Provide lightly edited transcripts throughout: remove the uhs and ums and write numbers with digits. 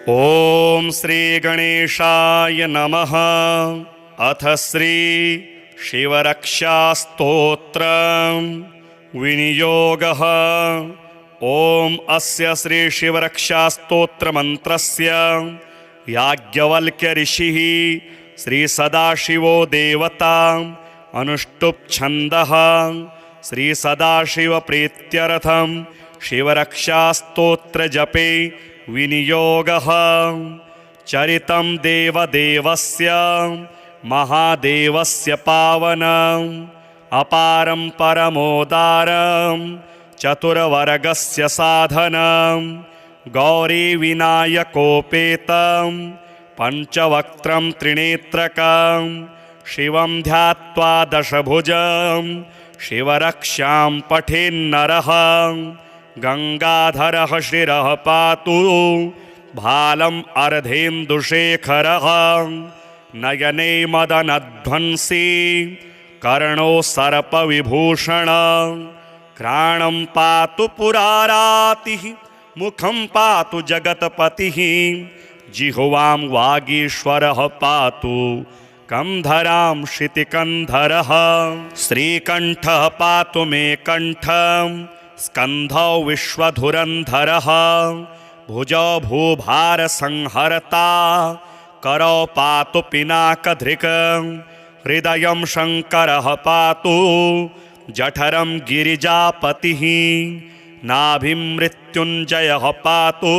ओम श्री गणेशाय नमः। अथ श्री शिवरक्षास्तोत्र विनियोगः। ओम अस्य श्री शिवरक्षास्तोत्र मंत्रस्य याज्ञवल्क्य ऋषिः श्री सदाशिवो देवता अनुष्टुप् छन्दः श्री सदाशिव प्रीत्यर्थं शिवरक्षास्तोत्र जपे विनियोगः। चरितं देवदेवस्य महादेवस्य पावनम् अपारं परमोदारं चतुर्वर्गस्य साधनं गौरीविनायकोपेतं पञ्चवक्त्रं त्रिनेत्रकं शिवं ध्यात्वा दशभुजं शिवरक्षां पठेन्नरः। गंगाधरः शिरः पातु भालम् अर्धेन्दुशेखरः नयने मदनध्वंसी कर्णो सर्पविभूषण घ्राणं पातु पुरारातिः मुखं पातु जगत्पतिः जिह्वां वागीश्वरः पातु कंधरां क्षितिकन्धरः। श्रीकण्ठः पातु मे कण्ठं स्कन्धौ विश्वधुरन्धरः भुजौ भूभारसंहर्ता करौ पातु पिनाकधृक् हृदयं शङ्करः पातु जठरं गिरिजापतिः नाभिं मृत्युञ्जयः पातु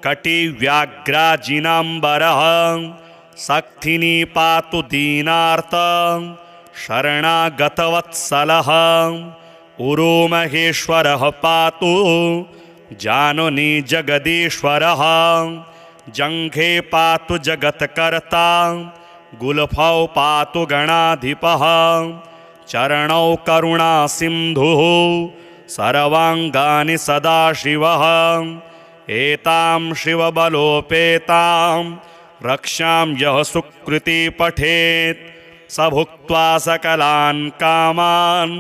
कटिव्याघ्राजिनाम्बरः सक्थिनी पातु दीनार्त शरणागतवत्सलः उरुमहेश्वरः पातु जानुनी जगदीश्वरः जङ्घे पातु जगत्कर्ता गुल्फौ पातु गणाधिपः चरणौ करुणासिन्धुः सर्वाङ्गानि सदाशिवः एतां शिवबलोपेतां रक्षां यः सुकृती पठेत् स भुक्त्वा सकलान् कामान्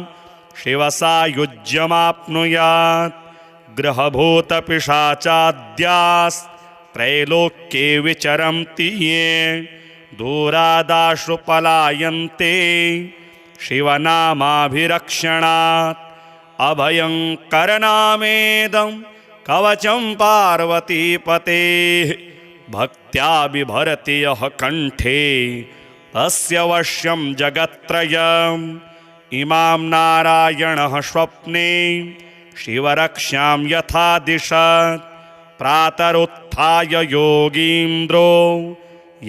शिवसायुज्यमाप्नुयात्। ग्रहभूतपिशाचाद्यास्त्रैलोक्ये विचरन्ति ये दूरादाशु पलायन्ते शिवनामाभिरक्षणात्। अभयङ्करनामेदं कवचं पार्वतीपतेः भक्त्या बिभरति यः कण्ठे तस्य वश्यं जगत्त्रयम्। इमां नारायणः स्वप्ने शिवरक्षां यथा दिशत् प्रातरुत्थाय योगीन्द्रो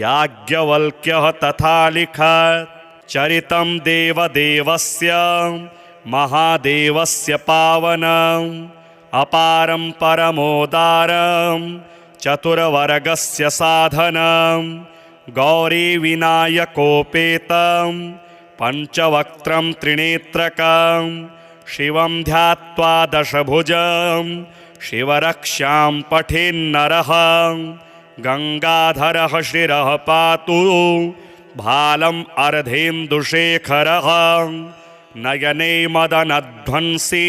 याज्ञवल्क्यः तथा लिखत्। चरितं देवदेवस्य महादेवस्य पावनम् अपारं परमोदारं चतुर्वर्गस्य साधनं गौरीविनायकोपेतं पञ्चवक्त्रं त्रिनेत्रकं शिवं ध्यात्वा दशभुजं शिवरक्षां पठेन्नरः। गंगाधरः शिरः पातु भालम् अर्धेन्दुशेखरः नयने मदनध्वंसी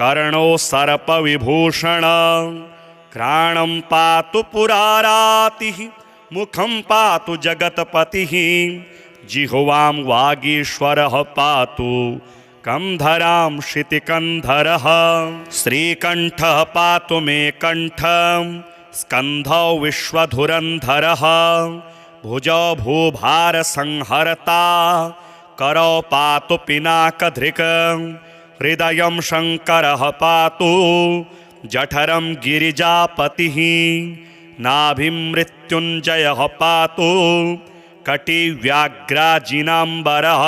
कर्णो सर्पविभूषण घ्राणं पातु पुरारातिः मुखं पातु जगत्पतिः जिह्वां वागीश्वरः पातु कंधरां क्षितिकन्धरः। श्रीकण्ठः पातु मे कण्ठं स्कन्धौ विश्वधुरन्धरः भुजौ भूभारसंहर्ता करौ पातु पिनाकधृक् हृदयं शङ्करः पातु जठरं गिरिजापतिः नाभिं मृत्युञ्जयः पातु कटिव्याघ्राजिनाम्बरः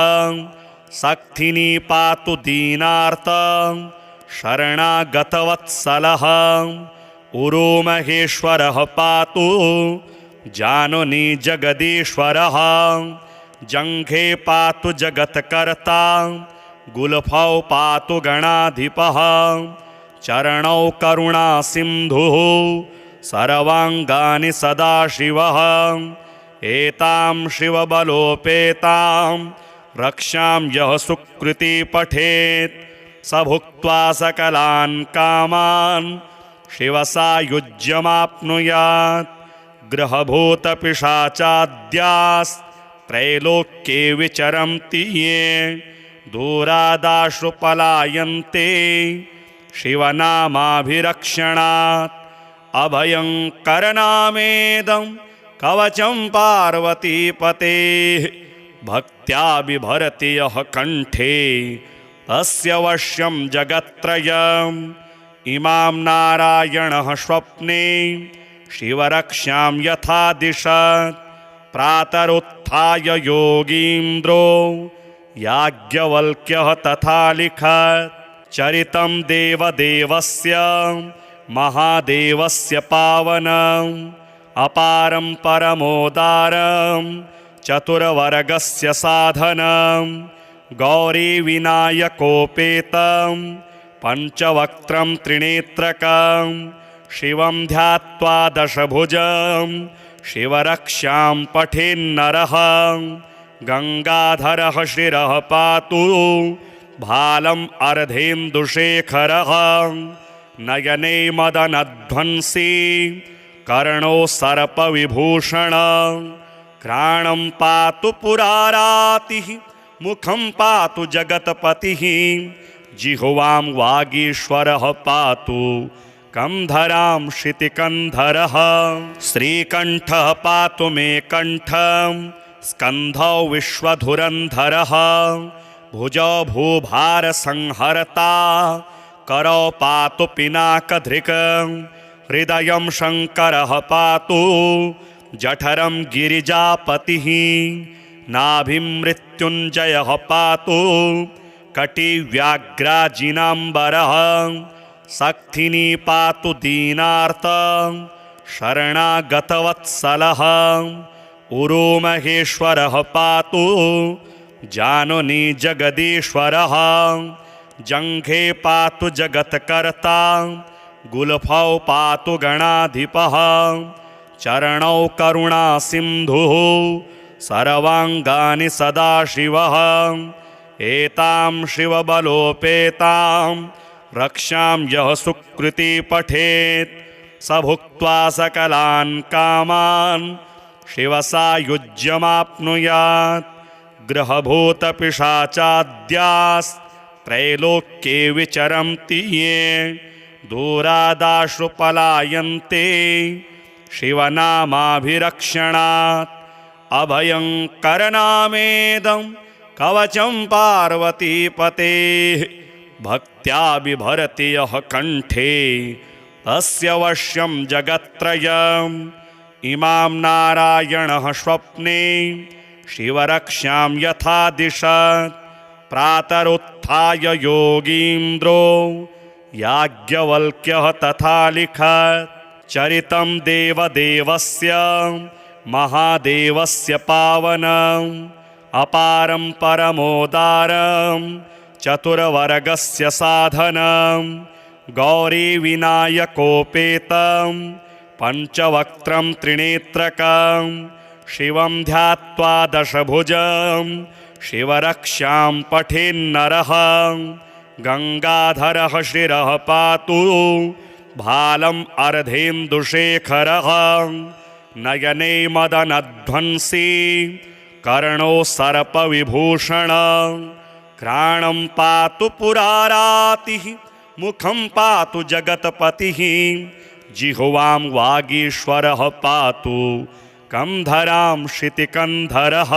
सक्थिनी पातु दीनार्त शरणागतवत्सलः उरुमहेश्वरः पातु जानुनी जगदीश्वरः जङ्घे पातु जगत्कर्ता गुल्फौ पातु गणाधिपः चरणौ करुणासिन्धुः सर्वाङ्गानि सदाशिवः एतां शिवबलोपेतां रक्षां यः सुकृती पठेत् स भुक्त्वा सकलान् कामान् शिवसायुज्यमाप्नुयात् ग्रहभूतपिशाचाद्यास्त्रैलोक्ये विचरन्ति ये दूरादाशु पलायन्ते शिवनामाभिरक्षणात् अभयङ्करनामेदं कवचं पार्वतीपतेः भक्त्या बिभरति यः कण्ठे तस्य वश्यं जगत्त्रयम् इमां नारायणः स्वप्ने शिवरक्षां यथा दिशत् प्रातरुत्थाय योगीन्द्रो याज्ञवल्क्यः तथा लिखत् चरितं देवदेवस्य महादेवस्य पावनम् अपारं परमोदारं चतुर्वर्गस्य साधनं गौरीविनायकोपेतं पञ्चवक्त्रं त्रिनेत्रकं शिवं ध्यात्वा दशभुजं शिवरक्षां पठेन्नरः गङ्गाधरः शिरः पातु भालम् अर्धेन्दुशेखरः नयने मदनध्वंसी कर्णो सर्पविभूषण घ्राणं पातु पुरारातिः मुखं पातु जगत्पतिः जिह्वां वागीश्वरः पातु कंधरां शितिकन्धरः श्रीकण्ठः पातु मे कण्ठं स्कन्धौ विश्वधुरन्धरः भुजौ भूभारसंहर्ता करौ पातु पिनाकधृक् हृदयं शङ्करः पातु जठरं गिरिजापतिः नाभिं मृत्युञ्जयः पातु कटिव्याघ्राजिनाम्बरः सक्थिनी पातु दीनार्त शरणागतवत्सलः उरोमहेश्वरः पातु जानुनी जगदीश्वरः जङ्घे पातु जगत्कर्ता गुल्फौ पातु गणाधिपः चरणौ करुणासिन्धुः सर्वाङ्गानि सदाशिवः एतां शिवबलोपेतां रक्षां यः सुकृती पठेत् स भुक्त्वा सकलान् कामान् शिवसायुज्यमाप्नुयात् ग्रहभूतपिशाचाद्यास्त्रैलोक्ये विचरन्ति ये दूरादाशु पलायन्ते शिवनामाभिरक्षणात् अभयङ्करनामेदं कवचं पार्वतीपतेः भक्त्या बिभरति यः कण्ठे तस्य वश्यं जगत्त्रयम् इमां नारायणः स्वप्ने शिवरक्षां यथा दिशत् प्रातरुत्थाय योगीन्द्रो याज्ञवल्क्यः तथा लिखत् चरितं देवदेवस्य महादेवस्य पावनम् अपारं परमोदारं चतुर्वर्गस्य साधनं गौरीविनायकोपेतं पञ्चवक्त्रं त्रिनेत्रकं शिवं ध्यात्वा दशभुजं शिवरक्षां पठेन्नरः गङ्गाधरः शिरः पातु भालम् अर्धेन्दुशेखरः नयने मदनध्वंसी कर्णो सर्पविभूषण घ्राणं पातु पुरारातिः मुखं पातु जगत्पतिः जिह्वां वागीश्वरः पातु कंधरां शितिकन्धरः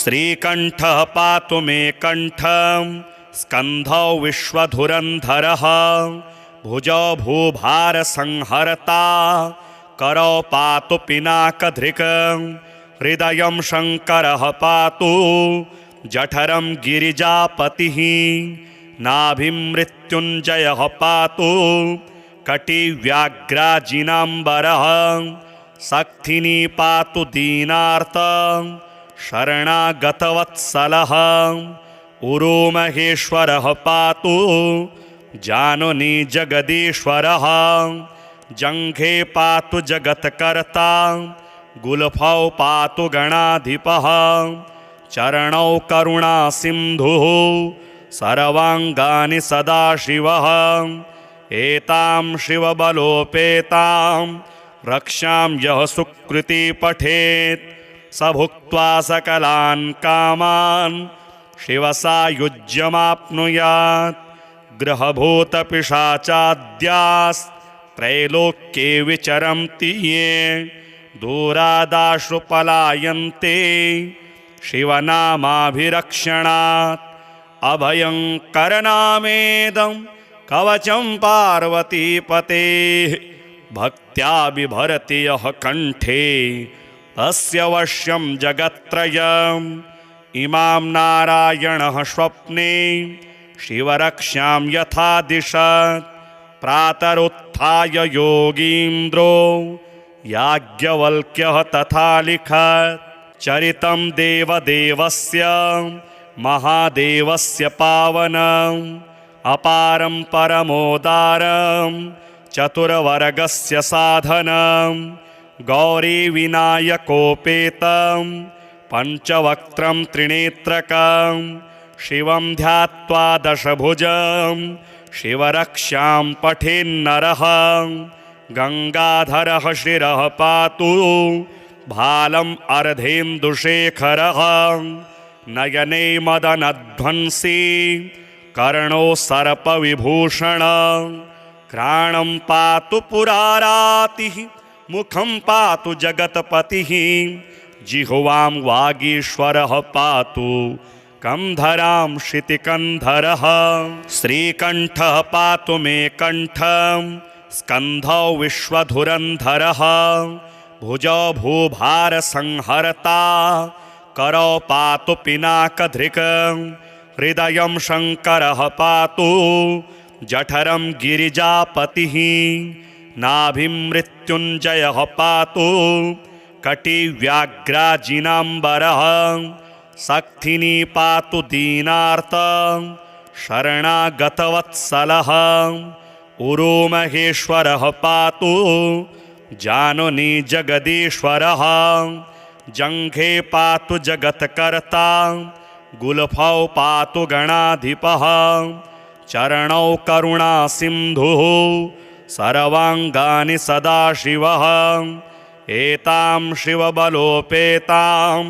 श्रीकण्ठः पातु मे कण्ठं स्कन्धौ विश्वधुरन्धरः भुजौ भूभारसंहर्ता करौ पातु पिनाकधृक् हृदयं शङ्करः पातु जठरं गिरिजापतिः नाभिं मृत्युञ्जयः पातु कटिव्याघ्राजिनाम्बरः सक्थिनी पातु दीनार्त शरणागतवत्सलः उरोमहेश्वरः पातु जानुनी जगदीश्वरः जङ्घे पातु जगत्कर्ता गुल्फौ पातु गणाधिपः चरणौ करुणासिन्धुः सर्वाङ्गानि सदाशिवः एतां शिवबलोपेतां रक्षां यः सुकृती पठेत् स भुक्त्वा सकलान् कामान् शिवसायुज्यमाप्नुयात्। ग्रहभूतपिशाचाद्यास्त्रैलोक्ये विचरन्ति ये दूरादाशु पलायन्ते शिवनामाभिरक्षणात्। अभयङ्करनामेदं कवचं पार्वतीपतेः भक्त्या बिभरति यः कण्ठे तस्य वश्यं जगत्त्रयम्। इमां नारायणः स्वप्ने शिवरक्षां यथा दिशत् प्रातरुत्थाय योगीन्द्रो याज्ञवल्क्यः तथा लिखत्। चरितं देवदेवस्य महादेवस्य पावनम् अपारं परमोदारं चतुर्वर्गस्य साधनं गौरीविनायकोपेतं पञ्चवक्त्रं त्रिनेत्रकं शिवं ध्यात्वा दशभुजं शिवरक्षां पठेन्नरः। गङ्गाधरः शिरः पातु भालम् अर्धेन्दुशेखरः नयने मदनध्वंसी कर्णो सर्पविभूषण। घ्राणं पातु पुरारातिः मुखं पातु जगत्पतिः जिह्वां वागीश्वरः पातु कंधरां शितिकन्धरः। श्रीकण्ठः पातु मे कण्ठं स्कन्धौ विश्वधुरन्धरः भुजौ भूभारसंहर्ता करौ पातु पिनाकधृक्। हृदयं शङ्करः पातु जठरं गिरिजापतिः नाभिं मृत्युञ्जयः पातु कटिव्याघ्राजिनाम्बरः। सक्थिनी पातु दीनार्त शरणागतवत्सलः उरोमहेश्वरः पातु जानुनी जगदीश्वरः। जङ्घे पातु जगत्कर्ता गुल्फौ पातु गणाधिपः। चरणौ करुणासिन्धुः सर्वाङ्गानि सदाशिवः। एतां शिवबलोपेतां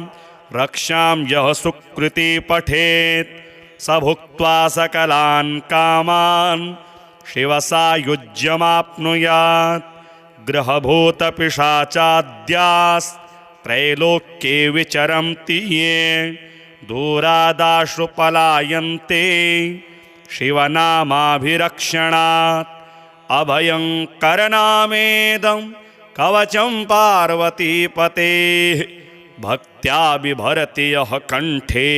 रक्षां यः सुकृती पठेत् स भुक्त्वा सकलान् कामान् शिवसायुज्यमाप्नुयात्। ग्रहभूतपिशाचाद्यास्त्रैलोक्ये विचरन्ति ये दूरादाशु पलायन्ते शिवनामाभिरक्षणात्। अभयङ्करनामेदं कवचं पार्वतीपतेः भक्त्या बिभरति यः कण्ठे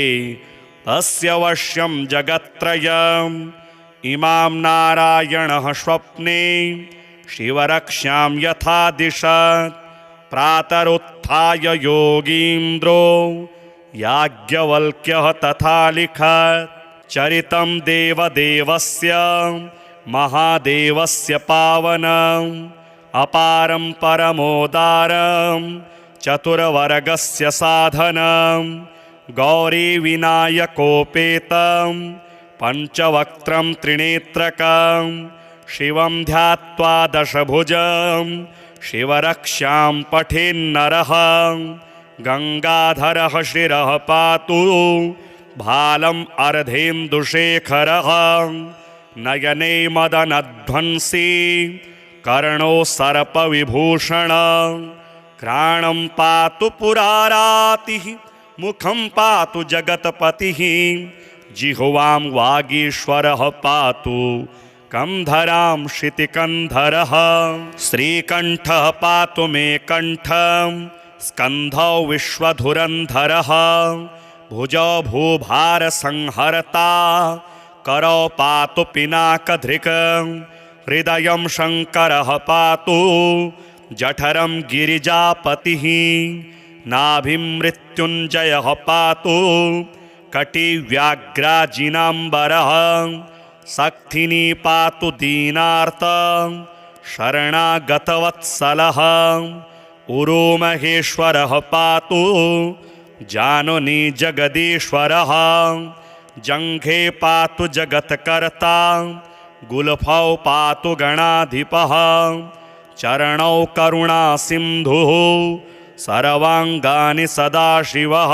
तस्य वश्यं जगत्त्रयम्। इमां नारायणः स्वप्ने शिवरक्षां यथा दिशत् प्रातरुत्थाय योगीन्द्रो याज्ञवल्क्यः तथा लिखत्। चरितं देवदेवस्य महादेवस्य पावनम् अपारं परमोदारं चतुर्वर्गस्य साधनं गौरीविनायकोपेतं पञ्चवक्त्रं त्रिनेत्रकं शिवं ध्यात्वा दशभुजं शिवरक्षां पठेन्नरः। गङ्गाधरः शिरः पातु भालम् अर्धेन्दुशेखरः नयने मदनध्वंसी कर्णो सर्पविभूषण। घ्राणं पातु पुरारातिः मुखं पातु जगत्पतिः जिह्वां वागीश्वरः पातु कंधरां शितिकन्धरः। श्रीकण्ठः पातु मे कण्ठं स्कन्धौ विश्वधुरन्धरः भुजौ भूभारसंहर्ता करौ पातु पिनाकधृक्। हृदयं शङ्करः पातु जठरं गिरिजापतिः नाभिं मृत्युञ्जयः पातु कटिव्याघ्राजिनाम्बरः। सक्थिनी पातु दीनार्त शरणागतवत्सलः उरोमहेश्वरः पातु जानुनी जगदीश्वरः। जङ्घे पातु जगत्कर्ता गुल्फौ पातु गणाधिपः चरणौ करुणासिन्धुः सर्वाङ्गानि सदाशिवः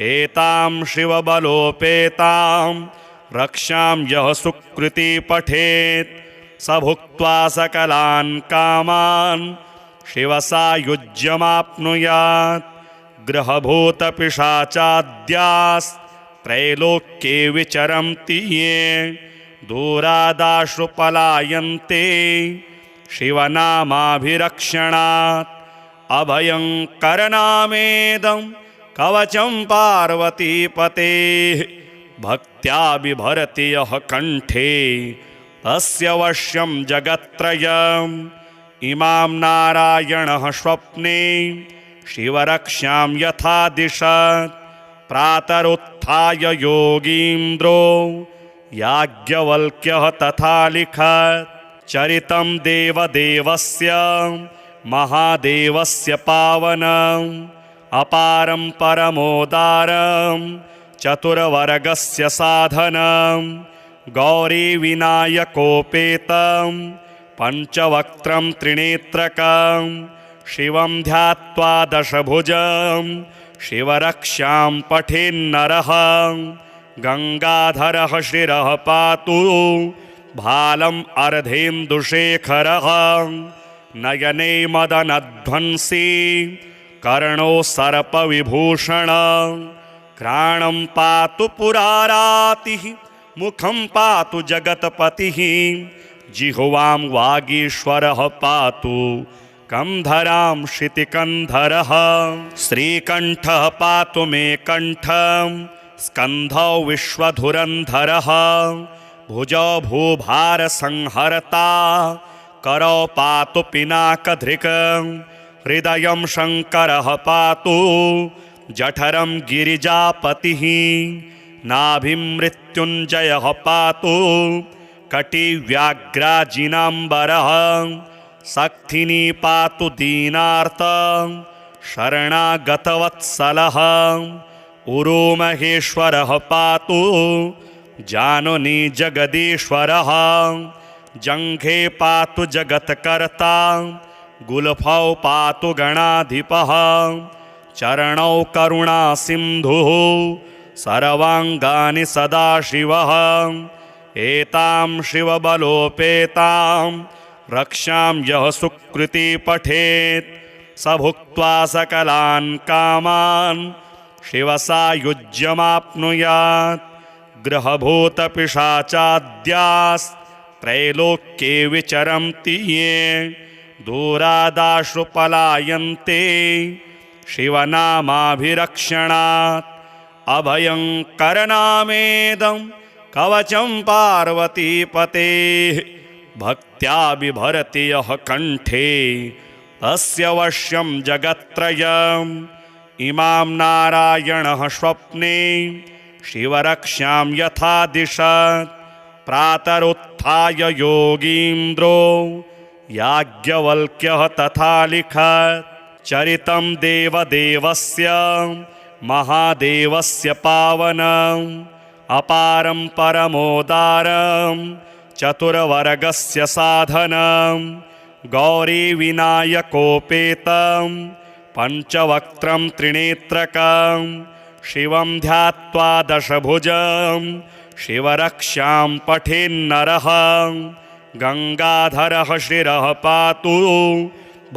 एतां शिवबलोपेतां रक्षां यः सुकृती पठेत् स भुक्त्वा सकलान् कामान् शिवसायुज्यमाप्नुयात् ग्रहभूतपिशाचाद्यास्त्रैलोक्ये विचरन्ति ये दूरादाशु पलायन्ते शिवनामाभिरक्षणात् अभयङ्करनामेदं कवचं पार्वतीपतेः भक्त्या बिभरति यः कण्ठे तस्य वश्यं जगत्त्रयम् इमां नारायणः स्वप्ने शिवरक्षां यथा दिशत् प्रातरुत्थाय योगीन्द्रो याज्ञवल्क्यः तथा लिखत् चरितं देवदेवस्य महादेवस्य पावनम् अपारं परमोदारं चतुर्वर्गस्य साधनं गौरीविनायकोपेतं पञ्चवक्त्रं त्रिनेत्रकं शिवं ध्यात्वा दशभुजं शिवरक्षां पठेन्नरः गङ्गाधरः शिरः पातु भालम् अर्धेन्दुशेखरः नयने मदनध्वंसी कर्णो सर्पविभूषण घ्राणं पातु पुरारातिः मुखं पातु जगत्पतिः जिह्वां वागीश्वरः पातु कंधरां शितिकन्धरः श्रीकण्ठः पातु मे कण्ठं स्कन्धौ विश्वधुरन्धरः भुजौ भूभारसंहर्ता करौ पातु पिनाकधृक् हृदयं शङ्करः पातु जठरं गिरिजापतिः नाभिं मृत्युञ्जयः पातु कटिव्याघ्राजिनाम्बरः सक्थिनी पातु दीनार्त शरणागतवत्सलः उरोमहेश्वरः पातु जानुनी जगदीश्वरः जङ्घे पातु जगत्कर्ता गुल्फौ पातु गणाधिपः चरणौ करुणासिन्धुः सर्वाङ्गानि सदाशिवः एतां शिवबलोपेतां रक्षां यः सुकृती पठेत् स भुक्त्वा सकलान् कामान् शिवसायुज्यमाप्नुयात् ग्रहभूतपिशाचाद्यास्त्रैलोक्ये विचरन्ति ये दूरादाशु पलायन्ते शिवनामाभिरक्षणात् अभयङ्करनामेदं कवचं पार्वतीपतेः भक्त्या बिभरति यः कण्ठे तस्य वश्यं जगत्त्रयम् इमां नारायणः स्वप्ने शिवरक्षां यथा दिशत् प्रातरुत्थाय योगीन्द्रो याज्ञवल्क्यः तथा लिखत् चरितं देवदेवस्य महादेवस्य पावनम् अपारं परमोदारं चतुर्वर्गस्य साधनं गौरीविनायकोपेतं पञ्चवक्त्रं त्रिनेत्रकं शिवं ध्यात्वा दशभुजं शिवरक्षां पठेन्नरः गङ्गाधरः शिरः पातु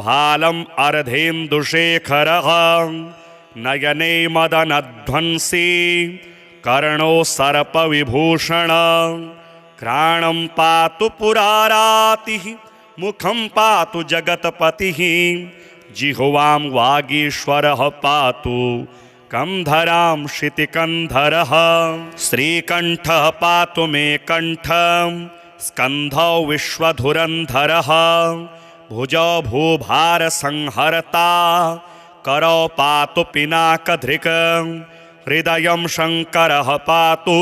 भालम् अर्धेन्दुशेखरः नयने मदनध्वंसी कर्णो सर्पविभूषण घ्राणं पातु पुरारातिः मुखं पातु जगत्पतिः जिह्वां वागीश्वरः पातु कंधरां शितिकन्धरः श्रीकण्ठः पातु मे कण्ठं स्कन्धौ विश्वधुरन्धरः भुजौ भूभारसंहर्ता करौ पातु पिनाकधृक् हृदयं शङ्करः पातु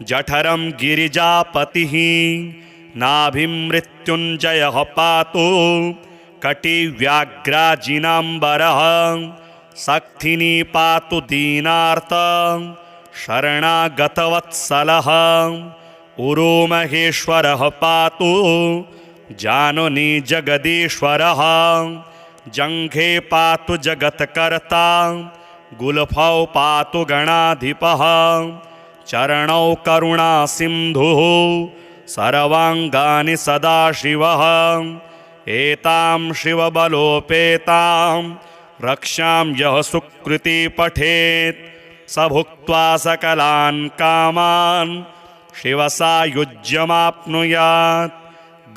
जठरं गिरिजापतिः नाभिं मृत्युञ्जयः पातु कटिव्याघ्राजिनाम्बरः सक्थिनी पातु दीनार्त शरणागतवत्सलः उरो महेश्वरः पातु जानुनी जगदीश्वरः जङ्घे पातु जगत्कर्ता गुल्फौ पातु गणाधिपः चरणौ करुणासिन्धुः सर्वाङ्गानि सदाशिवः एतां शिवबलोपेतां रक्षां यः सुकृती पठेत् स भुक्त्वा सकलान् कामान् शिवसायुज्यमाप्नुयात्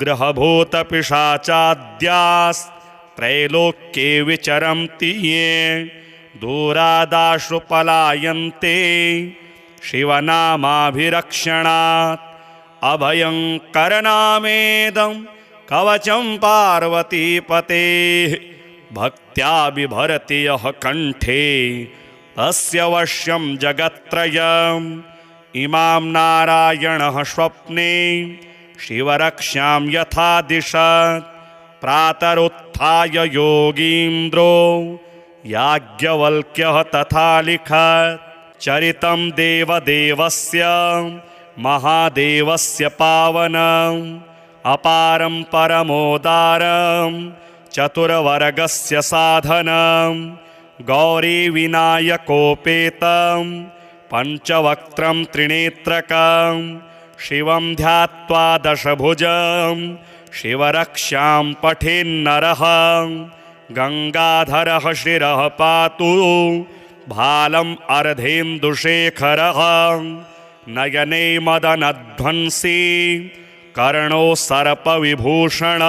ग्रहभूतपिशाचाद्यास्त्रैलोक्ये विचरन्ति ये दूरादाशु पलायन्ते शिवनामाभिरक्षणात् अभयङ्करनामेदं कवचं पार्वतीपतेः भक्त्या बिभरति यः कण्ठे तस्य वश्यं जगत्त्रयम् इमां नारायणः स्वप्ने शिवरक्षां यथा दिशत् प्रातरुत्थाय योगीन्द्रो याज्ञवल्क्यः तथा लिखत् चरितं देवदेवस्य महादेवस्य पावनम् अपारं परमोदारं चतुर्वर्गस्य साधनं गौरीविनायकोपेतं पञ्चवक्त्रं त्रिनेत्रकं शिवं ध्यात्वा दशभुजं शिवरक्षां पठेन्नरः गङ्गाधरः शिरः पातु भालम् अर्धेन्दुशेखरः नयने मदनध्वंसी कर्णो सर्पविभूषण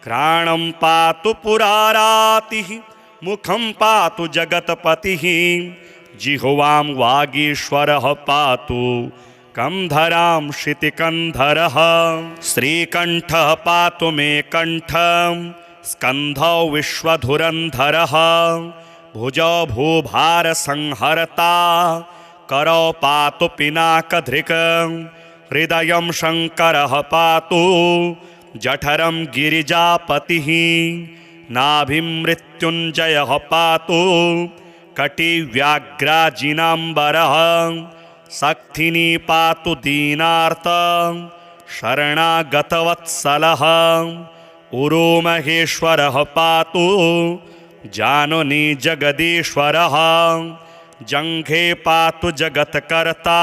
घ्राणं पातु पुरारातिः मुखं पातु जगत्पतिः जिह्वां वागीश्वरः पातु कंधरां शितिकन्धरः श्रीकण्ठः पातु मे कण्ठं स्कन्धौ विश्वधुरन्धरः भुजौ भूभारसंहर्ता करौ पातु पिनाकधृक् हृदयं शङ्करः पातु जठरं गिरिजापतिः नाभिं मृत्युञ्जयः पातु कटिव्याघ्राजिनाम्बरः सक्थिनी पातु दीनार्त शरणागतवत्सलः उरो महेश्वरः पातु जानुनी जगदीश्वरः जङ्घे पातु जगत्कर्ता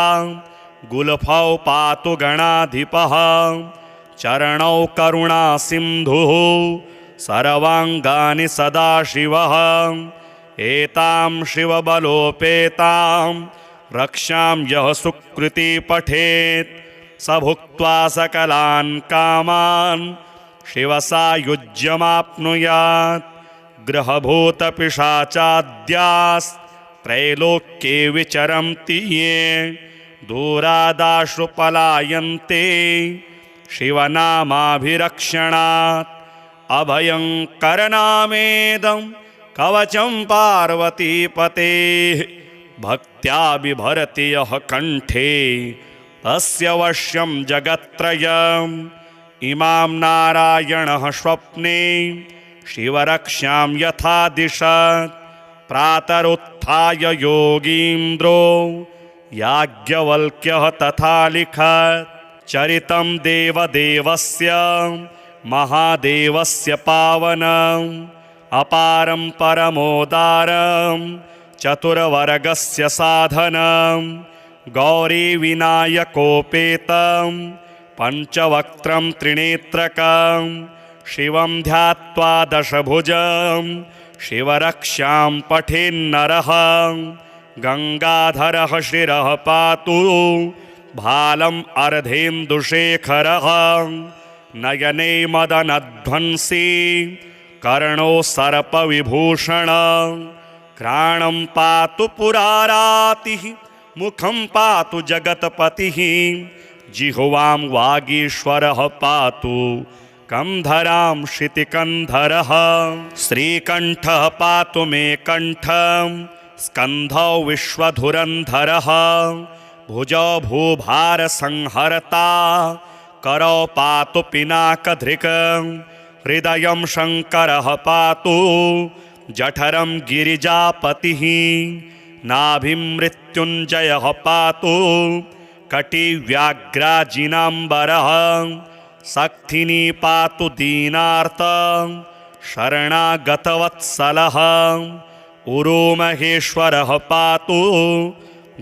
गुल्फौ पातु गणाधिपः चरणौ करुणासिन्धुः सर्वाङ्गानि सदाशिवः एतां शिवबलोपेतां रक्षां यः सुकृती पठेत् स भुक्त्वा सकलान् कामान् शिवसायुज्यमाप्नुयात् ग्रहभूतपिशाचाद्यास्त्रैलोक्ये विचरन्ति ये दूरादाशु पलायन्ते शिवनामाभिरक्षणात् अभयङ्करनामेदं कवचं पार्वतीपतेः भक्त्या बिभरति यः कण्ठे तस्य वश्यं जगत्त्रयम् इमां नारायणः स्वप्ने शिवरक्षां यथा दिशत् प्रातरुत्थाय योगीन्द्रो याज्ञवल्क्यः तथा लिखत् चरितं देवदेवस्य महादेवस्य पावनम् अपारं परमोदारं चतुर्वर्गस्य साधनं गौरीविनायकोपेतं पञ्चवक्त्रं त्रिनेत्रकं शिवं ध्यात्वा दशभुजं शिवरक्षां पठेन्नरः गङ्गाधरः शिरः पातु भालम् अर्धेन्दुशेखरः नयने मदनध्वंसी कर्णो सर्पविभूषण घ्राणं पातु पुरारातिः मुखं पातु जगत्पतिः जिह्वां वागीश्वरः पातु कंधरां शितिकन्धरः श्रीकण्ठः पातु मे कण्ठं स्कन्धौ विश्वधुरन्धरः भुजौ भूभारसंहर्ता करौ पातु पिनाकधृक् हृदयं शङ्करः पातु जठरं गिरिजापतिः नाभिं मृत्युञ्जयः पातु कटिव्याघ्राजिनाम्बरः सक्थिनी पातु दीनार्त शरणागतवत्सलः उरोमहेश्वरः पातु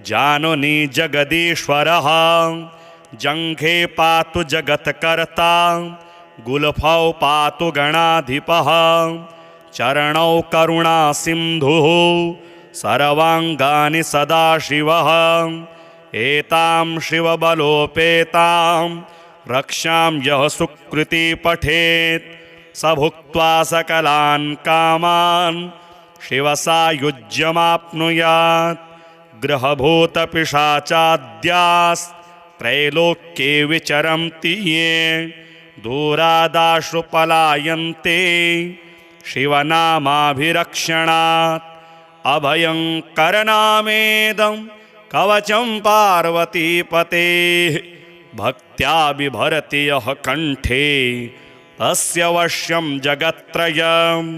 जानुनी जगदीश्वरः जङ्घे पातु जगत्कर्ता गुल्फौ पातु गणाधिपः चरणौ करुणासिन्धुः सर्वाङ्गानि सदाशिवः एतां शिवबलोपेतां रक्षां यः सुकृती पठेत् स भुक्त्वा सकलान् कामान् शिवसायुज्यमाप्नुयात् ग्रहभूतपिशाचाद्यास्त्रैलोक्ये विचरन्ति ये दूरादाशु पलायन्ते शिवनामाभिरक्षणात् अभयङ्करनामेदं कवचं पार्वतीपतेः भक्त्या बिभरति यः कण्ठे तस्य वश्यं जगत्त्रयम्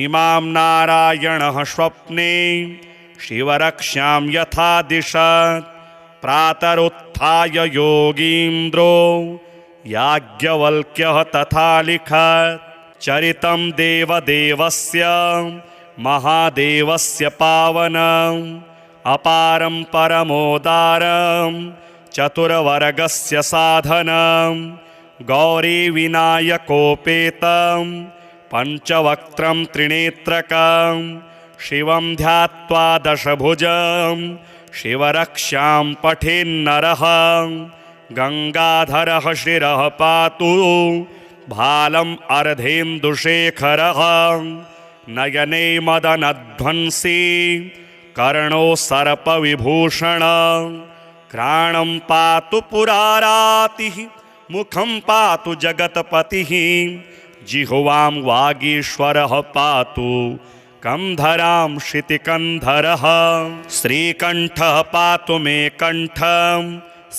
इमां नारायणः स्वप्ने शिवरक्षां यथा दिशत् प्रातरुत्थाय योगीन्द्रो याज्ञवल्क्यः तथा लिखत् चरितं देवदेवस्य महादेवस्य पावनम् अपारं परमोदारं चतुर्वर्गस्य साधनं गौरीविनायकोपेतं पञ्चवक्त्रं त्रिनेत्रकं शिवं ध्यात्वा दशभुजं शिवरक्षां पठेन्नरः गङ्गाधरः शिरः पातु भालम् अर्धेन्दुशेखरः नयने मदनध्वंसी कर्णो सर्पविभूषण घ्राणं पातु पुरारातिः मुखं पातु जगत्पतिः जिह्वां वागीश्वरः पातु कंधरां शितिकन्धरः श्रीकण्ठः पातु मे कण्ठं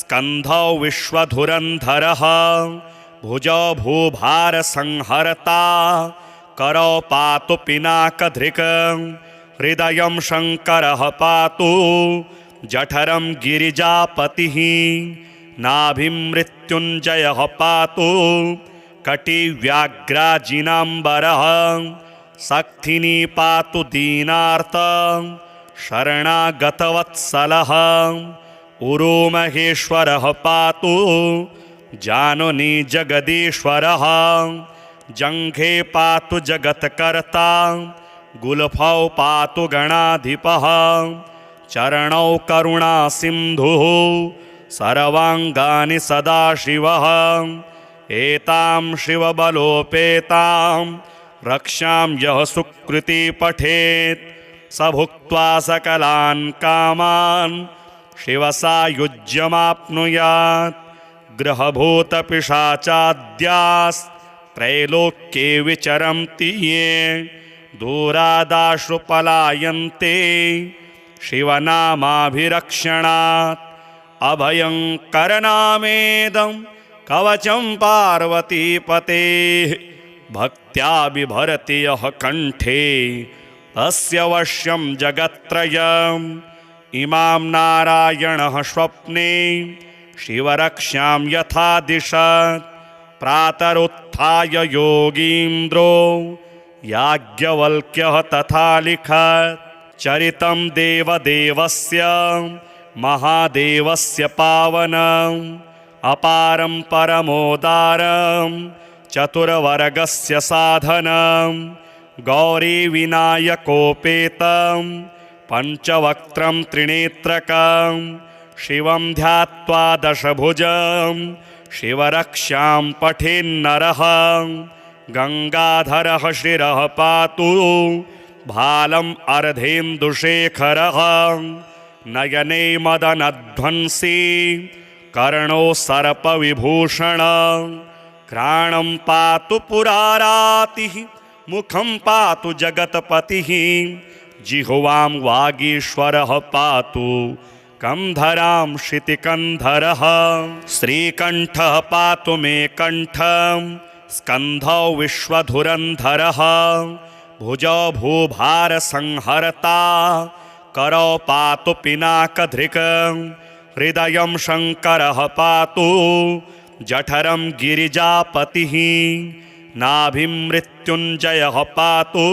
स्कन्धौ विश्वधुरन्धरः भुजौ भूभारसंहर्ता करौ पातु पिनाकधृक् हृदयं शङ्करः पातु जठरं गिरिजापतिः नाभिं मृत्युञ्जयः पातु कटिव्याघ्राजिनाम्बरः सक्थिनी पातु दीनार्त शरणागतवत्सलः उरोमहेश्वरः पातु जानुनी जगदीश्वरः जङ्घे पातु जगत्कर्ता गुल्फौ पातु गणाधिपः चरणौ करुणासिन्धुः सर्वाङ्गानि सदाशिवः एतां शिवबलोपेतां रक्षां यः सुकृती पठेत् स भुक्त्वा सकलान् कामान् शिवसायुज्यमाप्नुयात् ग्रहभूतपिशाचाद्यास्त्रैलोक्ये विचरन्ति ये दूरादाशु पलायन्ते शिवनामाभिरक्षणात् अभयङ्करनामेदं कवचं पार्वतीपतेः भक्त्या बिभरति यः कण्ठे तस्य वश्यं जगत्त्रयम् इमां नारायणः स्वप्ने शिवरक्षां यथा दिशत् प्रातरुत्थाय योगीन्द्रो याज्ञवल्क्यः तथा लिखत् चरितं देवदेवस्य महादेवस्य पावनम् अपारं परमोदारं चतुर्वर्गस्य साधनं गौरीविनायकोपेतं पञ्चवक्त्रं त्रिनेत्रकं शिवं ध्यात्वा दशभुजं शिवरक्षां पठेन्नरः गङ्गाधरः शिरः पातु भालम् अर्धेन्दुशेखरः नयने मदनध्वंसी कर्णो सर्पविभूषण घ्राणं पातु पुरारातिः मुखं पातु जगत्पतिः जिह्वां वागीश्वरः पातु कंधरां शितिकन्धरः श्रीकण्ठः पातु मे कण्ठं स्कन्धौ विश्वधुरन्धरः भुजौ भूभारसंहर्ता करौ पातु पिनाकधृक् हृदयं शङ्करः पातु जठरं गिरिजापतिः नाभिं मृत्युञ्जयः पातु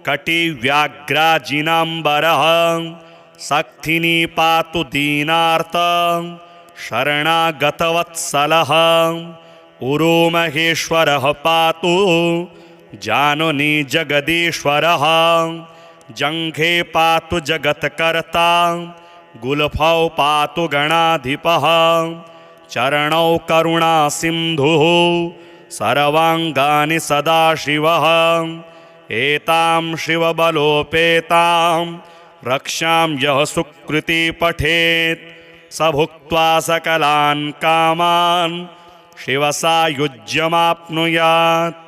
कटिव्याघ्राजिनाम्बरः सक्थिनी पातु दीनार्त शरणागतवत्सलः उरोमहेश्वरः पातु जानुनी जगदीश्वरः जङ्घे पातु जगत्कर्ता गुल्फौ पातु गणाधिपः चरणौ करुणासिन्धुः सर्वाङ्गानि सदाशिवः एतां शिवबलोपेतां रक्षां यः सुकृती पठेत् स भुक्त्वा सकलान् कामान् शिवसायुज्यमाप्नुयात्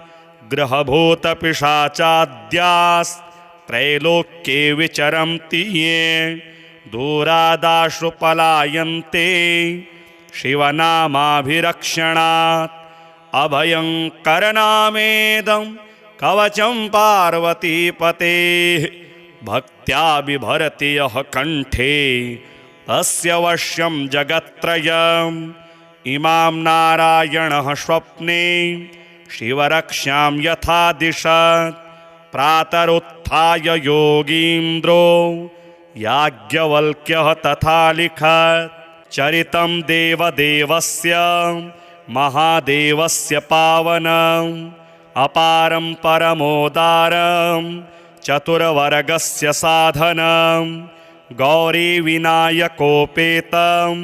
ग्रहभूतपिशाचाद्यास्त्रैलोक्ये विचरन्ति ये दूरादाशु पलायन्ते शिवनामाभिरक्षणात् अभयङ्करनामेदं कवचं पार्वतीपतेः भक्त्या बिभरति यः कण्ठे तस्य वश्यं जगत्त्रयम् इमां नारायणः स्वप्ने शिवरक्षां यथा दिशत् प्रातरुत्थाय योगीन्द्रो याज्ञवल्क्यः तथा लिखत् चरितं देवदेवस्य महादेवस्य पावनम् अपारं परमोदारं चतुर्वर्गस्य साधनं गौरीविनायकोपेतं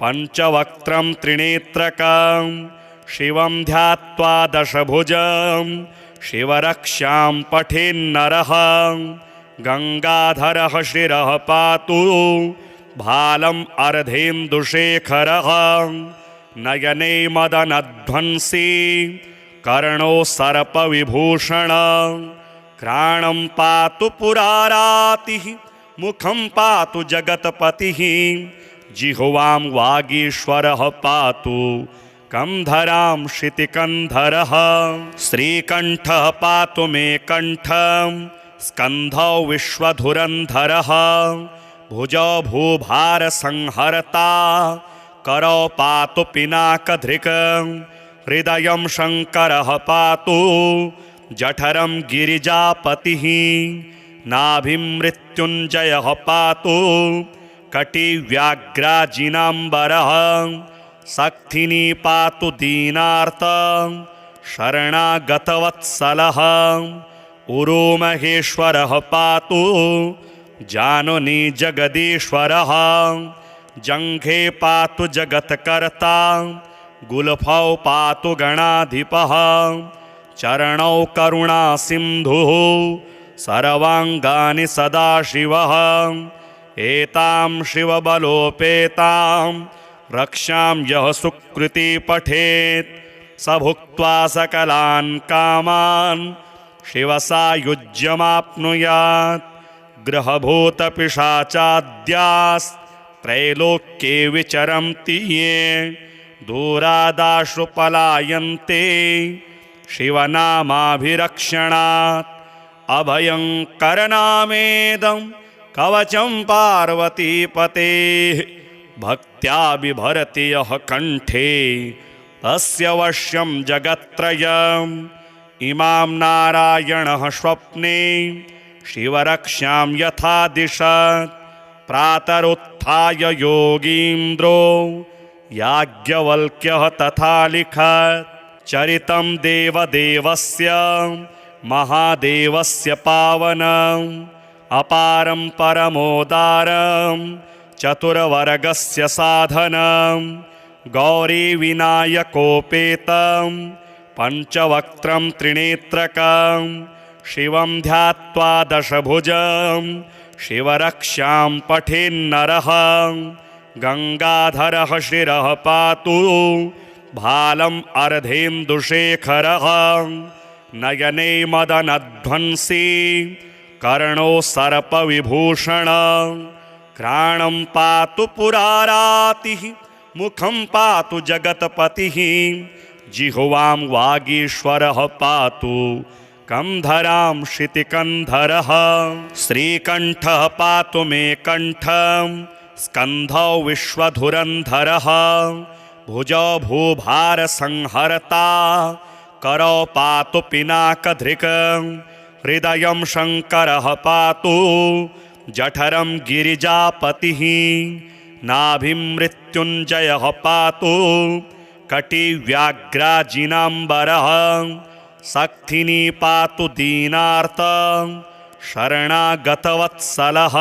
पञ्चवक्त्रं त्रिनेत्रकं शिवं ध्यात्वा दशभुजं शिवरक्षां पठेन्नरः गङ्गाधरः शिरः पातु भालम् अर्धेन्दुशेखरः नयने मदनध्वंसी कर्णो सर्पविभूषण घ्राणं पातु पुरारातिः मुखं पातु जगत्पतिः जिह्वां वागीश्वरः पातु कंधरां शितिकन्धरः श्रीकण्ठः पातु मे कण्ठं स्कन्धौ विश्वधुरन्धरः भुजौ भूभारसंहर्ता करौ पातु पिनाकधृक् हृदयं शङ्करः पातु जठरं गिरिजापतिः नाभिं मृत्युञ्जयः पातु कटिव्याघ्राजिनाम्बरः सक्थिनी पातु दीनार्त शरणागतवत्सलः उरोमहेश्वरः पातु जानुनी जगदीश्वरः जङ्घे पातु जगत्कर्ता गुल्फौ पातु गणाधिपः चरणौ करुणासिन्धुः सर्वाङ्गानि सदाशिवः एतां शिवबलोपेतां रक्षां यः सुकृती पठेत् स भुक्त्वा सकलान् कामान् शिवसायुज्यमाप्नुयात् ग्रहभूतपिशाचाद्यास्त्रैलोक्ये विचरन्ति ये दूरादाशु पलायन्ते शिवनामाभिरक्षणात् अभयङ्करनामेदं कवचं पार्वतीपतेः भक्त्या बिभरति यः कण्ठे तस्य वश्यं जगत्त्रयम् इमां नारायणः स्वप्ने शिवरक्षां यथा दिशत् प्रातरुत्थाय योगीन्द्रो याज्ञवल्क्यः तथा लिखत् चरितं देवदेवस्य महादेवस्य पावनम् अपारं परमोदारं चतुर्वर्गस्य साधनं गौरीविनायकोपेतं पञ्चवक्त्रं त्रिनेत्रकं शिवं ध्यात्वा दशभुजं शिवरक्षां पठेन्नरः गङ्गाधरः शिरः पातु भालम् अर्धेन्दुशेखरः नयने मदनध्वंसी कर्णो सर्पविभूषण घ्राणं पातु पुरारातिः मुखं पातु जगत्पतिः जिह्वां वागीश्वरः पातु कंधरां शितिकन्धरः श्रीकण्ठः पातु मे कण्ठं स्कन्धौ विश्वधुरन्धरः भुजौ भूभारसंहर्ता करौ पातु पिनाकधृक् हृदयं शङ्करः पातु जठरं गिरिजापतिः नाभिं मृत्युञ्जयः पातु कटिव्याघ्राजिनाम्बरः सक्थिनी पातु दीनार्त शरणागतवत्सलः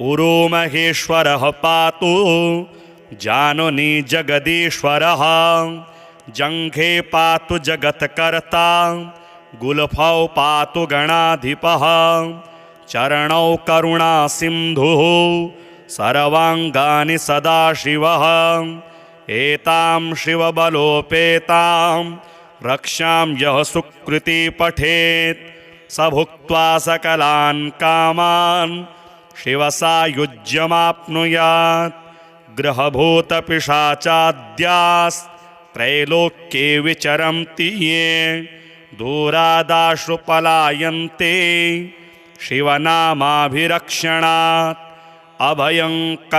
उरोमहेश्वरः पातु जानुनी जगदीश्वरः जङ्घे पातु जगत्कर्ता गुल्फौ पातु गणाधिपः चरणौ करुणासिन्धुः सर्वाङ्गानि सदाशिवः एतां शिवबलोपेतां रक्षां यः सुकृती पठेत् स भुक्त्वा सकलान् कामान् शिवसायुज्यमाप्नुयात् ग्रहभूतपिशाचाद्यास्त्रैलोक्ये विचरन्ति ये दूरादाशु पलायन्ते शिवनामाभिरक्षणात् अभयङ्करनामेदं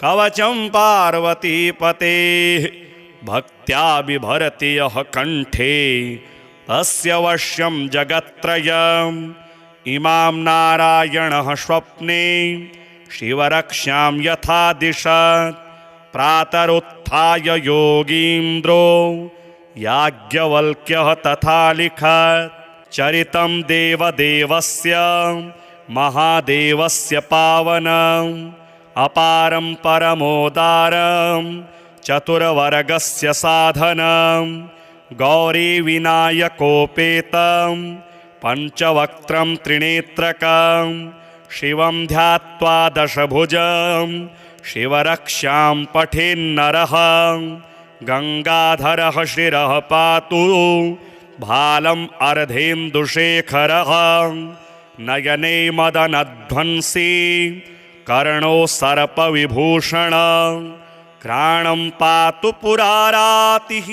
कवचं पार्वतीपतेः भक्त्या बिभरति यः कण्ठे तस्य वश्यं जगत्त्रयम् इमां नारायणः स्वप्ने शिवरक्ष्यां यथा दिशत् प्रातरुत्थाय योगीन्द्रो याज्ञवल्क्यः तथा लिखत् चरितं देवदेवस्य महादेवस्य पावनम् अपारं परमोदारं चतुर्वर्गस्य साधनं गौरीविनायकोपेतं पञ्चवक्त्रं त्रिनेत्रकं शिवं ध्यात्वा दशभुजं शिवरक्ष्यां पठेन्नरः गङ्गाधरः शिरः पातु भालम् अर्धेन्दुशेखरः नयने मदनध्वंसी कर्णो सर्पविभूषण घ्राणं पातु पुरारातिः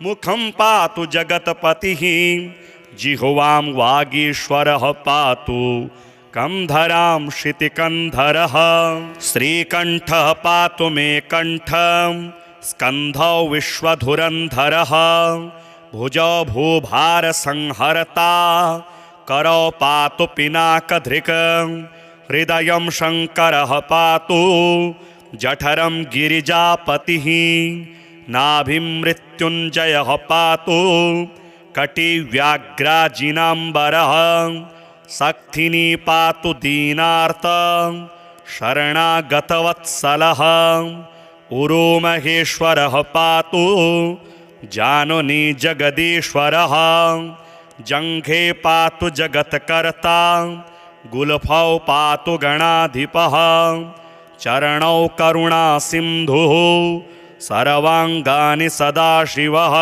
मुखं पातु जगत्पतिः जिह्वां वागीश्वरः पातु कंधरां शितिकन्धरः श्रीकण्ठः पातु मे कण्ठं स्कन्धौ विश्वधुरन्धरः भुजौ भूभारसंहर्ता करौ पातु पिनाकधृक् हृदयं शङ्करः पातु जठरं गिरिजापतिः नाभिं मृत्युञ्जयः पातु कटिव्याघ्राजिनाम्बरः सक्थिनी पातु दीनार्त शरणागतवत्सलः उरोमहेश्वरः पातु जानुनी जगदीश्वरः जङ्घे पातु जगत्कर्ता गुल्फौ पातु गणाधिपः चरणौ करुणासिन्धुः सर्वाङ्गानि सदाशिवः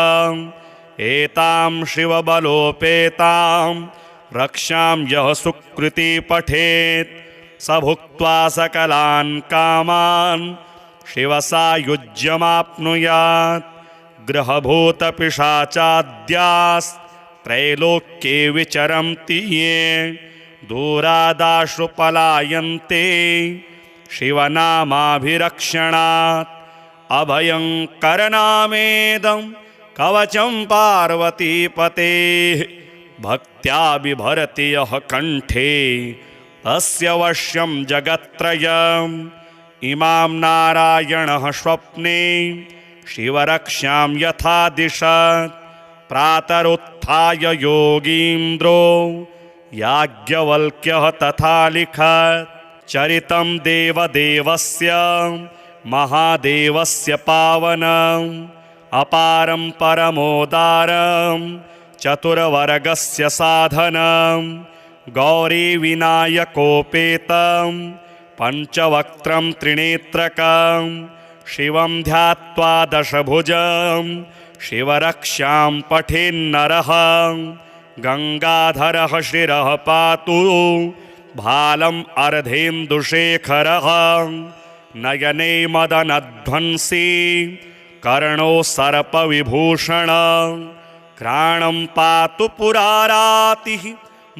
एतां शिवबलोपेतां रक्षां यः सुकृती पठेत् स भुक्त्वा सकलान् कामान् शिवसायुज्यमाप्नुयात् ग्रहभूतपिशाचाद्यास्त्रैलोक्ये विचरन्ति ये दूरादाशु पलायन्ते शिवनामाभिरक्षणात् अभयङ्करनामेदं कवचं पार्वतीपतेः भक्त्या बिभरति यः कण्ठे तस्य वश्यं जगत्त्रयम् इमां नारायणः स्वप्ने शिवरक्ष्यां यथा दिशत् प्रातरुत्थाय योगीन्द्रो याज्ञवल्क्यः तथा लिखत् चरितं देवदेवस्य महादेवस्य पावनम् अपारं परमोदारं चतुर्वर्गस्य साधनं गौरीविनायकोपेतं पञ्चवक्त्रं त्रिनेत्रकं शिवं ध्यात्वा दशभुजं शिवरक्ष्यां पठेन्नरः गङ्गाधरः शिरः पातु भालम् अर्धेन्दुशेखरः नयने मदनध्वंसी कर्णो सर्पविभूषण घ्राणं पातु पुरारातिः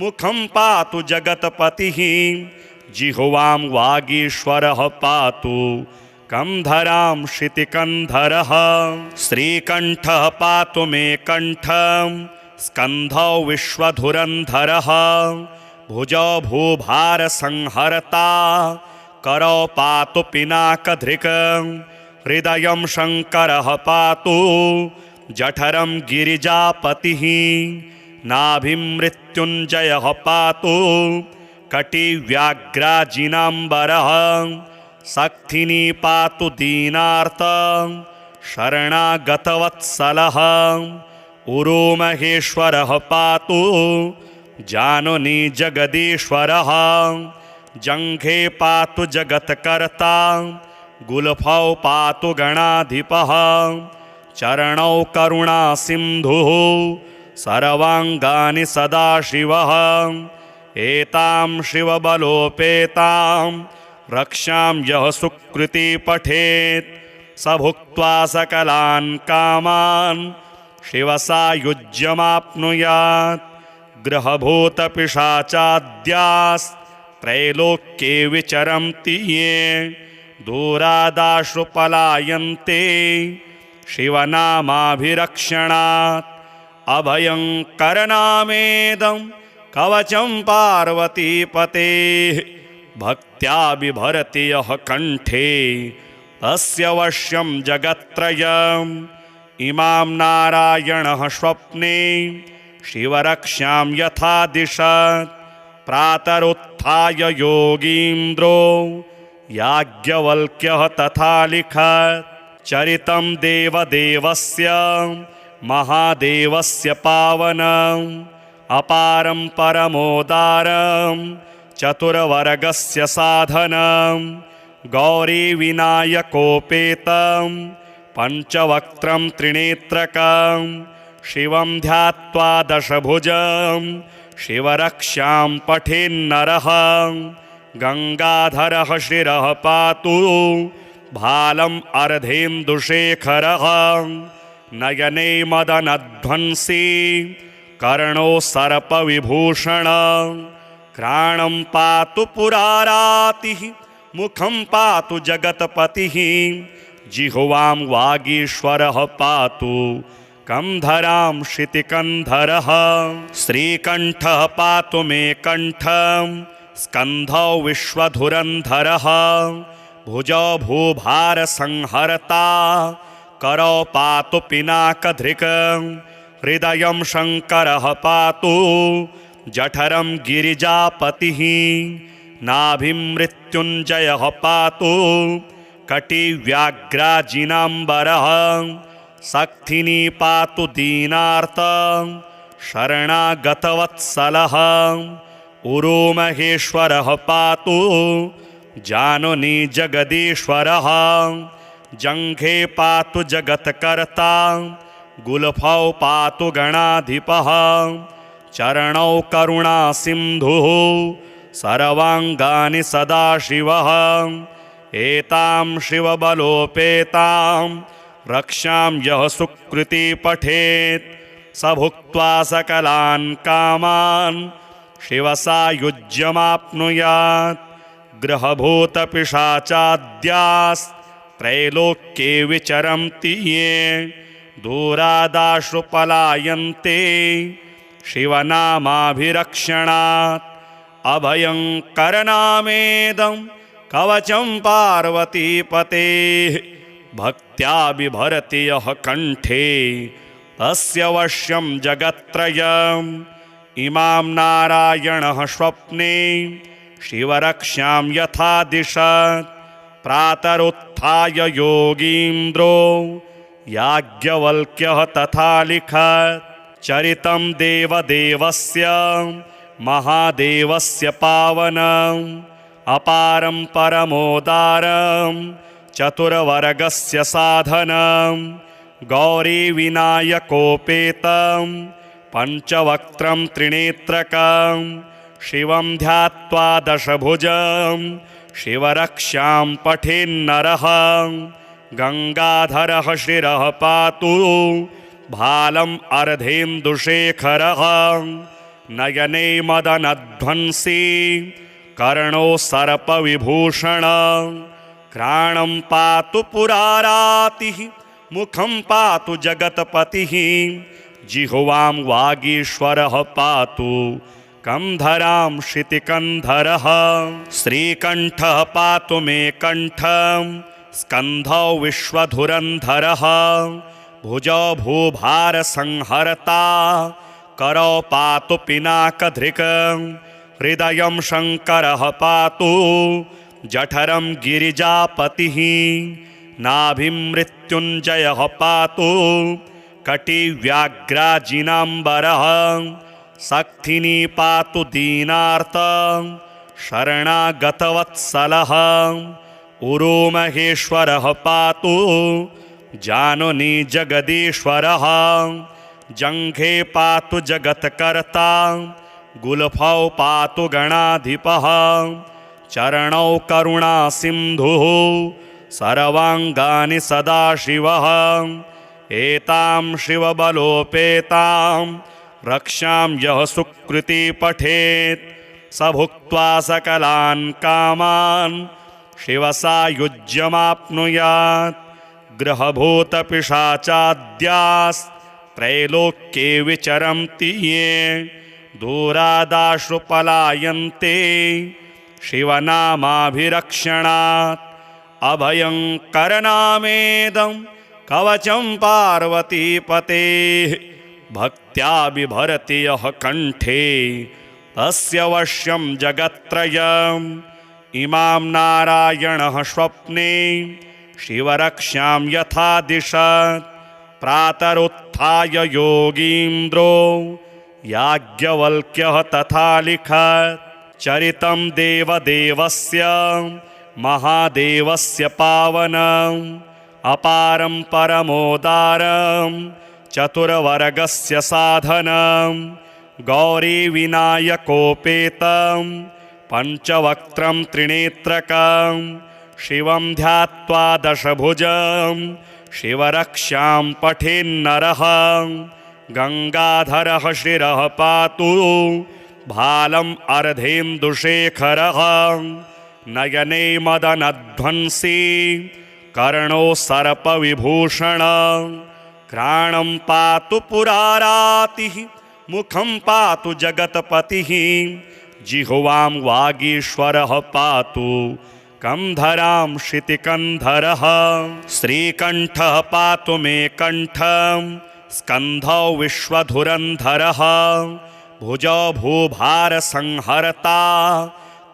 मुखं पातु जगत्पतिः जिह्वां वागीश्वरः पातु कंधरां क्षितिकन्धरः। श्रीकण्ठः पातु मे कण्ठं स्कन्धौ विश्वधुरन्धरः। भुजौ भूभारसंहर्ता करौ पातु पिनाकधृक्। हृदयं शङ्करः पातु जठरं गिरिजापतिः। नाभिं मृत्युञ्जयः पातु कटिव्याघ्राजिनाम्बरः। सक्थिनी पातु दीनार्त शरणागतवत्सलः। उरोमहेश्वरः पातु जानुनी जगदीश्वरः। जङ्घे पातु जगत्कर्ता गुल्फौ पातु गणाधिपः। चरणौ करुणासिन्धुः सर्वाङ्गानि सदाशिवः। एतां शिवबलोपेतां रक्षां यः सुकृती पठेत् स भुक्त्वा सकलान् कामान् शिवसायुज्यमाप्नुयात्। ग्रहभूतपिशाचाद्यास्त्रैलोक्ये विचरन्ति ये दूरादाशु पलायन्ते शिवनामाभिरक्षणात्। अभयङ्करनामेदं कवचं पार्वतीपतेः। भक्त्या बिभरति यः कण्ठे तस्य वश्यं जगत्त्रयम्। इमां नारायणः स्वप्ने शिवरक्षां यथा दिशत्। प्रातरुत्थाय योगीन्द्रो याज्ञवल्क्यः तथा लिखत्। चरितं देवदेवस्य महादेवस्य पावनम्। अपारं परमोदारं चतुर्वर्गस्य साधनं। गौरीविनायकोपेतं पञ्चवक्त्रं त्रिनेत्रकं। शिवं ध्यात्वा दशभुजं शिवरक्षां पठेन्नरः। गङ्गाधरः शिरः पातु भालम् अर्धेन्दुशेखरः। नयने मदनध्वंसी कर्णो सर्पविभूषणं। घ्राणं पातु पुरारातिः मुखं पातु जगत्पतिः। जिह्वां वागीश्वरः पातु कंधरां क्षितिकन्धरः। श्रीकण्ठः पातु मे कण्ठं स्कन्धौ विश्वधुरन्धरः। भुजौ भूभारसंहर्ता करौ पातु पिनाकधृक्। हृदयं शङ्करः पातु जठरं गिरिजापतिः। नाभिं मृत्युञ्जयः पातु कटिव्याघ्राजिनाम्बरः। सक्थिनी पातु दीनार्त शरणागतवत्सलः। उरोमहेश्वरः पातु जानुनी जगदीश्वरः। जङ्घे पातु जगत्कर्ता गुल्फौ पातु गणाधिपः। चरणौ करुणासिन्धुः सर्वाङ्गानि सदाशिवः। एतां शिवबलोपेतां रक्षां यः सुकृती पठेत् स भुक्त्वा सकलान् कामान् शिवसायुज्यमाप्नुयात्। ग्रहभूतपिशाचाद्यास्त्रैलोक्ये विचरन्ति ये दूरादाशु पलायन्ते शिवनामाभिरक्षणात्। अभयङ्करनामेदं कवचं पार्वतीपतेः। भक्त्या बिभरति यः कण्ठे तस्य वश्यं जगत्त्रयम्। इमां नारायणः स्वप्ने शिवरक्षां यथा दिशत्। प्रातरुत्थाय योगीन्द्रो याज्ञवल्क्यः तथा लिखत्। चरितं देवदेवस्य महादेवस्य पावनम्। अपारं परमोदारं चतुर्वर्गस्य साधनं। गौरीविनायकोपेतं पञ्चवक्त्रं त्रिनेत्रकं। शिवं ध्यात्वा दशभुजं शिवरक्षां पठेन्नरः। गङ्गाधरः शिरः पातु भालम् अर्धेन्दुशेखरः। नयने मदनध्वंसी कर्णो सर्पविभूषण घ्राणं पातु पुरारातिः मुखं पातु जगत्पतिः जिह्वां वागीश्वरः पातु कंधरां क्षितिकन्धरः श्रीकण्ठः पातु मे कण्ठं स्कन्धौ विश्वधुरन्धरः भुजौ भूभारसंहर्ता करौ पातु पिनाकधृक् हृदयं शङ्करः पातु जठरं गिरिजापतिः नाभिं मृत्युञ्जयः पातु कटिव्याघ्राजिनाम्बरः सक्थिनी पातु दीनार्त शरणागतवत्सलः उरोमहेश्वरः पातु जानुनी जगदीश्वरः जङ्घे पातु जगत्कर्ता गुल्फौ पातु गणाधिपः चरणौ करुणासिन्धुः सर्वाङ्गानि सदाशिवः एतां शिवबलोपेतां रक्षां यः सुकृती पठेत् स भुक्त्वा सकलान् कामान् शिवसायुज्यमाप्नुयात् ग्रहभूतपिशाचाद्यास्त्रैलोक्ये विचरन्ति ये दूरादाशु पलायन्ते शिवनामाभिरक्षणात् अभयङ्करनामेदं कवचं पार्वतीपतेः भक्त्या बिभरति यः कण्ठे तस्य वश्यं जगत्त्रयम् इमां नारायणः स्वप्ने शिवरक्षां यथा दिशत् प्रातरुत्थाय योगीन्द्रो याज्ञवल्क्यः तथा लिखत् चरितं देवदेवस्य महादेवस्य पावनम् अपारं परमोदारं चतुर्वर्गस्य साधनं गौरीविनायकोपेतं पञ्चवक्त्रं त्रिनेत्रकं शिवं ध्यात्वा दशभुजं शिवरक्षां पठेन्नरः गङ्गाधरः शिरः पातु भालम् अर्धेन्दुशेखरः नयने मदनध्वंसी कर्णो सर्पविभूषण घ्राणं पातु पुरारातिः मुखं पातु जगत्पतिः जिह्वां वागीश्वरः पातु कंधरां क्षितिकन्धरः श्रीकण्ठः पातु मे कण्ठं स्कन्धौ विश्वधुरन्धरः भुजौ भूभारसंहर्ता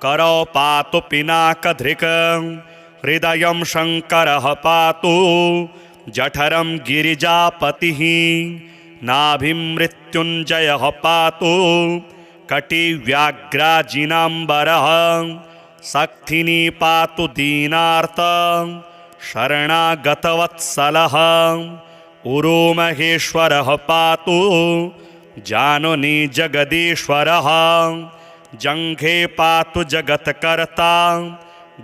करौ पातु पिनाकधृक् हृदयं शङ्करः पातु जठरं गिरिजापतिः नाभिं मृत्युञ्जयः पातु कटिव्याघ्राजिनाम्बरः सक्थिनी पातु दीनार्त शरणागतवत्सलः उरोमहेश्वरः पातु जानुनी जगदीश्वरः जङ्घे पातु जगत्कर्ता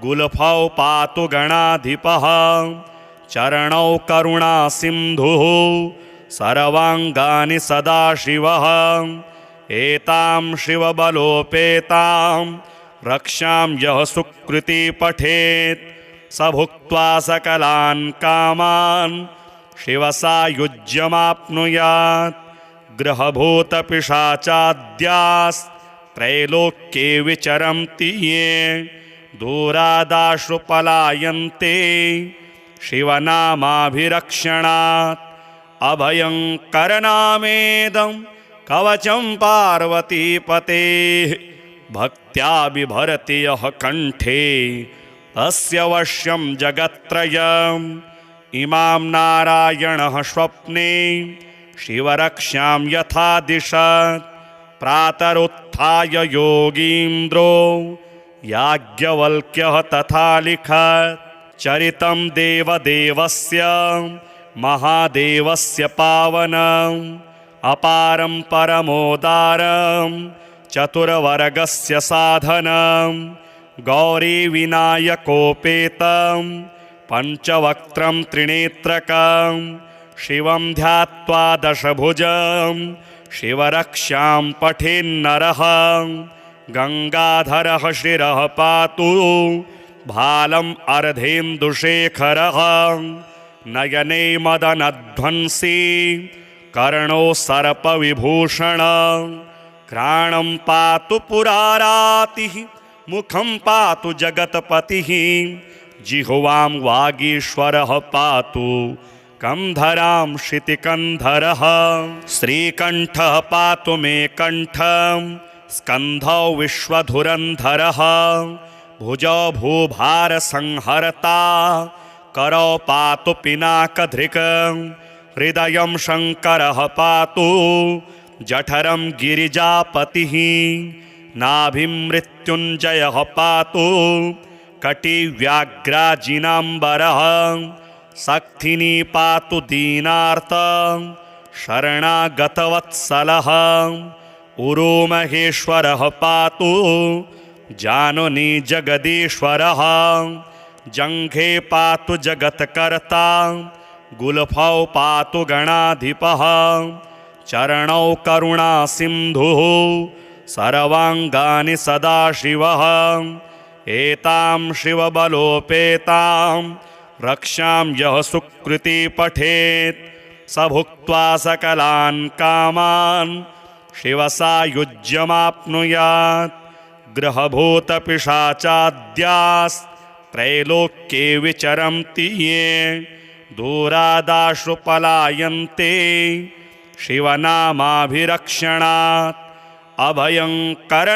गुल्फौ पातु गणाधिपः चरणौ करुणासिन्धुः सर्वाङ्गानि सदाशिवः एतां शिवबलोपेतां रक्षां यः सुकृती पठेत् स भुक्त्वा सकलान् कामान् शिवसायुज्यमाप्नुयात् ग्रहभूतपिशाचाद्यास्त्रैलोक्ये विचरन्ति ये दूरादाशु पलायन्ते शिवनामाभिरक्षणात् अभयङ्करनामेदं कवचं पार्वतीपतेः भक्त्या बिभरति यः कण्ठे तस्य वश्यं जगत्त्रयम् इमां नारायणः स्वप्ने शिवरक्षां यथा दिशत् प्रातरुत्थाय योगीन्द्रो याज्ञवल्क्यः तथा लिखत् चरितं देवदेवस्य महादेवस्य पावनम् अपारं परमोदारं चतुर्वर्गस्य साधनं गौरीविनायकोपेतं पञ्चवक्त्रं त्रिनेत्रकं शिवं ध्यात्वा दशभुजं शिवरक्षां पठेन्नरः गङ्गाधरः शिरः पातु भालम् अर्धेन्दुशेखरः नयने मदनध्वंसी कर्णो सर्पविभूषण घ्राणं पातु पुरारातिः मुखं पातु जगत्पतिः जिह्वां वागीश्वरः पातु कंधरां शितिकन्धरः श्रीकण्ठः पातु मे कण्ठं स्कन्धौ विश्वधुरन्धरः भुजौ भूभारसंहर्ता करौ पातु पिनाकधृक् हृदयं शङ्करः पातु जठरं गिरिजापतिः नाभिं मृत्युञ्जयः पातु कटिव्याघ्राजिनाम्बरः सक्थिनी पातु दीनार्त शरणागतवत्सलः उरोमहेश्वरः पातु जानुनी जगदीश्वरः जङ्घे पातु जगत्कर्ता गुल्फौ पातु गणाधिपः चरणौ करुणासिन्धुः सर्वाङ्गानि सदाशिवः एतां शिवबलोपेतां रक्षां यः सुकृती पठेत् स भुक्त्वा सकलान् कामान् शिवसायुज्यमाप्नुयात् ग्रहभूतपिशाचाद्यास्त्रैलोक्ये विचरन्ति ये दूरादाशु पलायन्ते शिवनामाभिरक्षणात् अभयङ्करनामेदं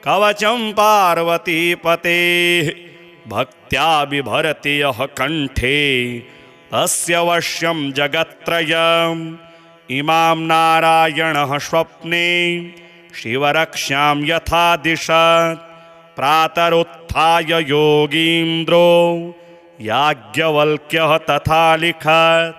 कवचं पार्वतीपतेः भक्त्या बिभरति यः कण्ठे तस्य वश्यं जगत्त्रयम् इमां नारायणः स्वप्ने शिवरक्षां यथा दिशत् प्रातरुत्थाय योगीन्द्रो याज्ञवल्क्यः तथा लिखत्